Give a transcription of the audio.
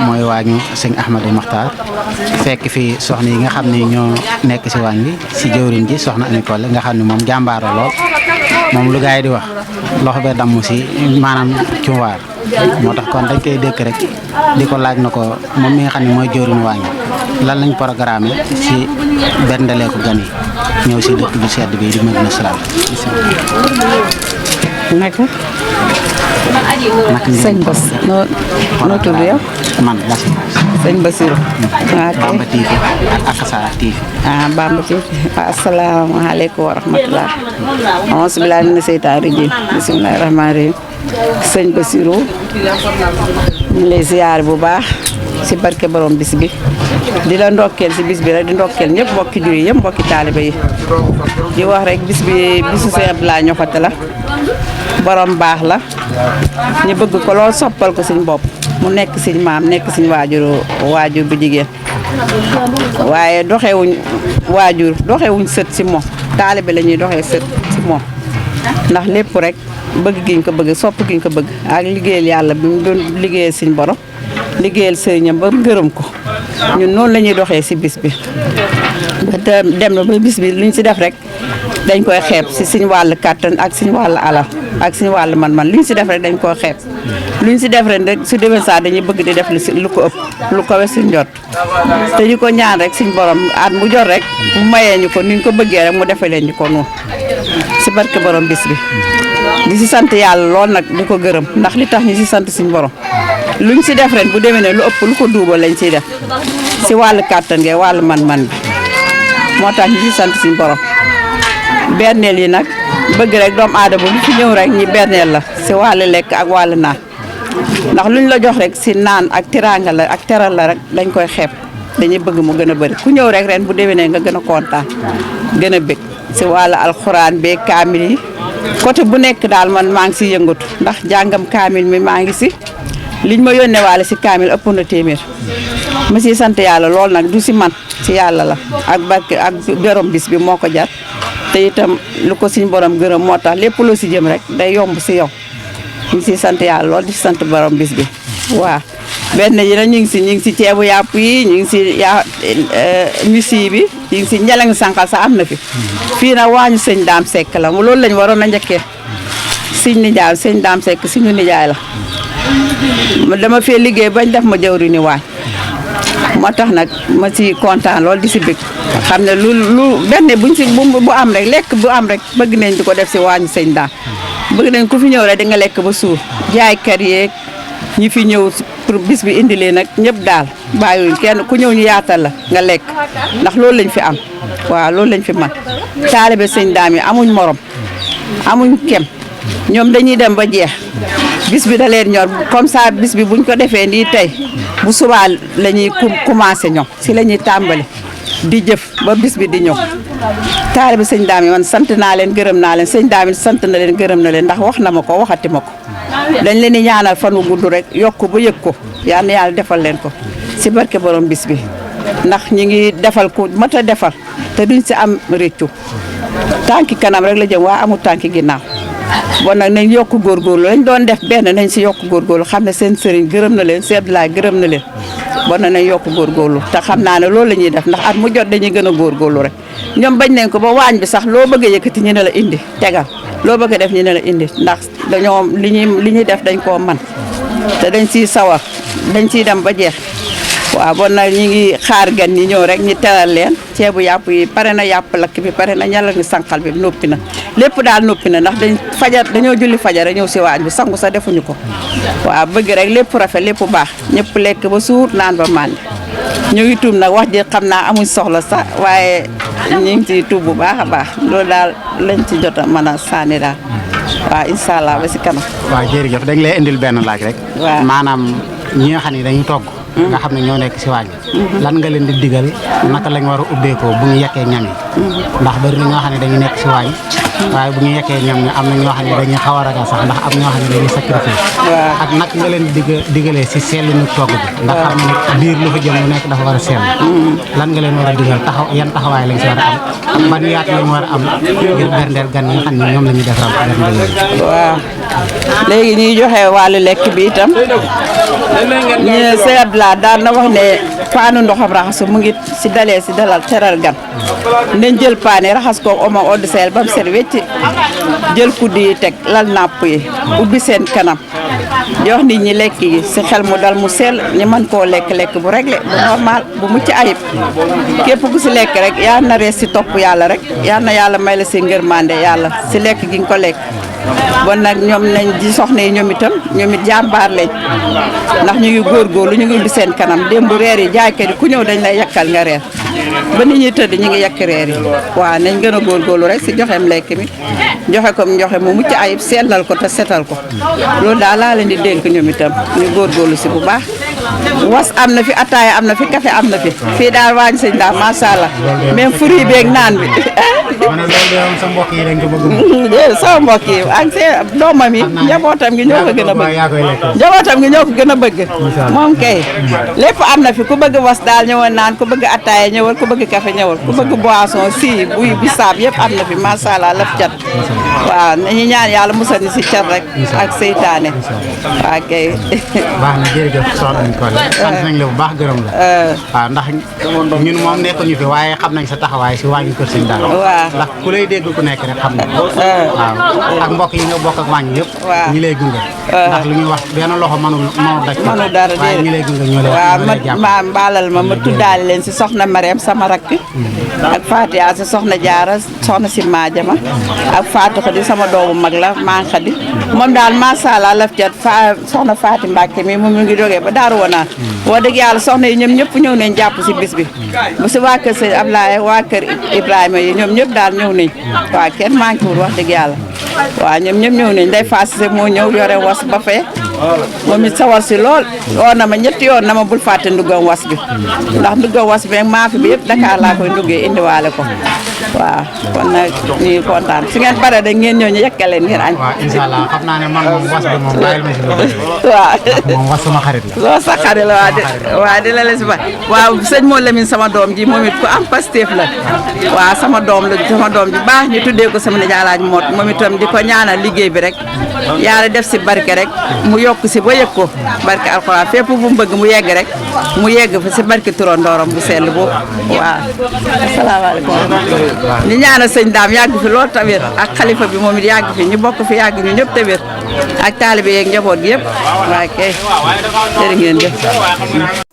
mooy waañu sëñ Ahmadou Makhtar fekk fi soxna yi nga xam ne ñoo nekk si waañ bi si jëwriñ ji soxna Ami Collé nga xam ne moom jàmbaara lool moom lu gaay di wax loxo bee damm si maanaam cumwaar moo tax kon dañ koy dëkk rek di ko laaj na ko moom mi nga xam ne mooy jëwriñ waañ lan lañ programme si berndelee ko gan yi ñëw si dëkk bu sedd bi di Médina Salaam. naka sëñ Bas noo tudd yow man Bas sëñ Basiru Bamba TV ak Akasa TV Bamba TV asalaamaaleykum wa rahmatulah auzu billaahi mina seytaani rajiim bismillaahi rahmaani rahiim sëñ Basiru ñu lay ziyaar bu baax si barke borom bis bi di la ndokkeel si bis bi rek di ndokkeel ñëpp mbokki jur yi yëpp mbokki taaliba yi di wax rek bis bi bisu Sëñ Abdoulaye Niokhoté la borom baax la ñu bëgg ko lool soppal ko suñ bopp mu nekk suñ maam nekk suñ waajur bu jigéen waaye doxewuñ waajur doxewuñ sët si moom taalibe la ñuy doxee sët si moom ndax lépp rek bëgg giñ ko bëgg sopp giñ ko bëgg ak liggéeyal yàlla bi mu doon liggéeyal suñ borom liggéeyal sëriñam ba gërëm ko ñun noonu la ñuy doxee si bis bi ba dem na ba bis bi luñ si def rek dañ koy xeeb si suñu wàllu kàttan ak suñu wàllu alal ak suñu wàllu man-man luñ si def rek dañ koy xeeb luñ si def rek su déwén saa dañuy bëgg di def lu ko ëpp lu ko wes suñ jot te ñu ko ñaan rek suñ borom at mu jot rek mu mayee ñu ko ni ñu ko bëggee rek mu defee leen ñu ko noonu si barke borom bis bi di si sant yàlla lool nag di ko gërëm ndax li tax ñu si sant suñ borom luñ si def ren bu demee ne lu ëpp lu ko duubal lañ siy def si wàllu kàttan ge wàllu man-man bi moo tax ñu si sant suñ borom berneel yi nag bëgg rek doomu aadama bu fi ñëw rek ñi berneel la si wàllu lekk ak wàllu naan ndax luñ la jox rek si naan ak teraanga la ak teral la rek dañ koy xeeb dañuy bëgg mu gën a bëri ku ñëw rek ren bu déwénee nga gën a kontaan gën a bëgg si wàllu alxuraan bee kaamil yi côté bu nekk daal man maa ngi si yëngatu ndax jàngam kaamil mi maa ngi si liñ ma yónnee waale si kaamil ëpp na téeméer ma siy sant yàlla lool nag du si man si yàlla la ak barke ak borom bis bi moo ko jar te itam lu ko suñ borom gërëm moo tax lépp loo si jëm rek day yomb si yow ñu siy sant yàlla lool di sant borom bis bi waaw benn yi nag ñu ngi si ceebu yàpp yi ñu ngi si misi bi ñu ngi si njëlaŋ sànqal sax am na fi fii nag waañu sëñ Daam Seck la loolu lañ waroon a njëkkee sëñ nijaay sëñ Daam Seck suñu nijaay la dama fee liggéey bañ def ma jawri ni waañ moo tax nag ma ci kontaan lool di si bëgg xam ne lu benn buñ si bu am rek lekk bu am rek bëgg nañ di ko def si waañu sëñ Daam bëgg nañ ku fi ñëw rek di nga lekk ba suur jaaykat yeeg ñi fi ñëw pour bis bi indi leen nag ñëpp daal bàyyiwuñ kenn ku ñëw ñu yaatal la nga lekk ndax loolu lañ fi am waaw loolu lañ fi man taalibe sëñ Daam yi amuñ morom amuñ kem ñoom dañuy dem ba jeex bis bi da leen ñor comme ça bis bi buñ ko defee nii tey bu subaa la ñuy commencé ñoom si la ñuy tàmbali di jëf ba bis bi di ñëw taalibe sëñ Daam yi man sant naa leen gërëm naa leen sëñ Daam yi sant na leen gërëm na leen ndax wax na ma ko waxati ma ko dañ leen di ñaanal fan wu gudd rek yokk ba yëg ko yal na yàlla defal leen ko si barke borom bis bi ndax ñi ngi defal ku mat a defal te duñ si am réccu tànki kanam rek la jëm waa amul tànki ginnaaw bon nag nañ yokk góorgóorlu lañ doon def benn nañ si yokk góorgóorlu xam ne seen sëriñ gërëm na leen Sëñ Abdoulaye gërëm na leen bon nag nañ yokk góorgóorlu te xam naa ne loolu la ñuy def ndax at mu jot dañuy gën a góorgóorlu rek ñoom bañ nañ ko ba waañ bi sax loo bëgg a yëkkati ñu ne la indi tegal loo bëgg a def ñu ne la indi ndax dañoo li ñuy def dañ koo man te dañ siy sawar dañ siy dem ba jeex waaw bon nag ñi ngi xaar gan ñi ñëw rek ñi teral leen ceebu yàpp yi pare na yàpp lakk bi pare na ñalal ni sànqal bi noppi na lépp daal noppi na ndax dañoo julli fajar ñëw si waañ bi sangu sax defuñu ko waaw bëgg rek lépp rafet lépp baax ñëpp lekk ba suur naan ba màndi ñu ngi tuub nag wax ji xam naa amuñ soxla sax waaye ñu ngi ciy tuub bu baax a baax loolu daal lañ ci jot a mën a sànni daal waaw incha allah ba si kanam. waaw jërëjëf dañ lay indil benn laaj rek. waaw maanaam ñi nga xam ne dañuy togg. nga xam ne ñoo nekk si waañ lan nga leen di digal naka lañ war a ubbeekoo bu ñu yekkee ñam yi ndax bari na ñoo xam ne dañuy nekk si waañ waaye bu ñu yekkee ñam ñi am na ñoo xam ne dañuy xaw a ragal sax ndax am ñoo xam ne dañuy sacrifice ak naka nga leen di digalee si seetlu nu togg bi ndax xam ne biir lu fa jëm lu nekk dafa war a seetlu lan nga leen war a digal yan taxawaay lañ si war a am ak ban yaat lañ war a am ngir berndeel gan yi nga xam ne ñoom la ñuy defaral berndeel waaw léegi ñuy joxe wàllu lekk bi itam ñu ne seet la daan na wax ne paanu ndoxam raxasu mu ngi si dalee si dalal teral gan nañ jël paane raxas ko omo eau de Javel ba mu set wecc jël kuddi yi teg lal napp yi ubbi seen kanam jox nit ñi lekk yi si xel mu dal mu sell ñu mën koo lekk bu réglé bu normal bu mucc ayib képp ku si lekk rek yaa na rees si topp yàlla rek yal na yàlla may la si ngërmande yàlla si lekk gi nga ko lekk bon nag ñoom nañ di soxna yi ñoom it jàmbaar lañ ndax ñu ngi góorgóorlu ñu ngi ubbi seen kanam démb reer yi jaaykat yi ku ñëw dañ lay yakkal nga reer ba nit ñi tëdd ñu ngi yekk reer yi waaw nañ gën a góorgóorlu rek si joxeem lekk mi joxe ko joxe mu mucc ayib sellal ko te setal ko loolu daal laa leen di dénk ñoom itam ñu góorgóorlu si bu baax was am na fi ataaya am na fi café am na fi fii daal waañ sëñ daal macha allah même fruit beeg naan bi sa mbokk yi dañ ko bëgg sama mbokk yi ak seen doomam yi njabootam gi ñoo ko gën a bëgg njabootam gi ñoo ko gën a bëgg moom kay lépp am na fi ku bëgg was daal ñëwal naan ku bëgg ataaya ñëwal ku bëgg café ñëwal ku bëgg boisson si buy bisaab yëpp am na fi macha allah lépp cat waaw nañu ñaan yàlla musal ñu si cat rek ak seytaane waaw kay baax na jërëjëf soxna Nicolle sant nañ la bu baax gërëm la waaw ndax ñun moom nekkuñu fi waaye xam nañ sa taxawaay si wàññi kër sëñ daal ndax ku lay dégg ku nekk rek xam na waaw ak mbokk yi nga bokk ak wàññi yëpp ñi lay gunge ndax lu ñuy wax benn loxo mënu daj mënu dara waaye ñi lay gunge ñoo waaw ma mbaalal ma tuddaale leen si soxna Mariam sama rakk ak Fatia si soxna Jaara soxna si Maajama ak Fatou Khady sama doomu mag la maa Khady moom daal macha allah laf cat soxna Faati Mbàkke mi moom mu ngi jógee ba Daaru Wanaan wax dëgg yàlla soxna yi ñoom ñëpp ñëw nañ jàpp si bis bi bu si waa kër sëñ Ablaye waa kër Ibrahima yi ñoom ñëpp daal ñëw nañ waaw kenn manqué wul wax dëgg yàlla waaw ñoom ñëpp ñëw nañ day faasise moo ñëw yore was ba fee moom it sawar si lool woon na ma ñetti yoon na ma bul fàtte nduggam was bi ndax nduggam was bi maa fi bi yëpp Dakar laa koy nduggee indiwaale ko waaw kon nag ñu kontaan su ngeen pare da ngeen ñëw ñu yekkaleen ngeen añ waaw incha allah xam naa ne man moom was bi moom bàyyil ma si lu bëri waaw moom was sama xarit la loolu sa xarit la waaw di la si ba waaw sëñ moo Lamine sama doom ji moom it ku am Pastef la waaw sama doom ji baax ñu tuddee ko sama nijaay Alaaji Mot moom itam di ko ñaanal liggéey bi rek yàlla def si barke rek mu yokk si ba yëg ko barke alxuraan fépp bu mu bëgg mu yegg rek mu yegg fa si barke turandooram bu sell boobu waaw asalaamaaleykum ñu ñaanal sëñ daam yàgg fi lool tawér ak xalifa bi moom it yàgg fi ñu bokk fi yàgg ñu ñëpp tawér ak taalibe yeeg njaboot gi yëpp waaw kay jërë ngeen jëf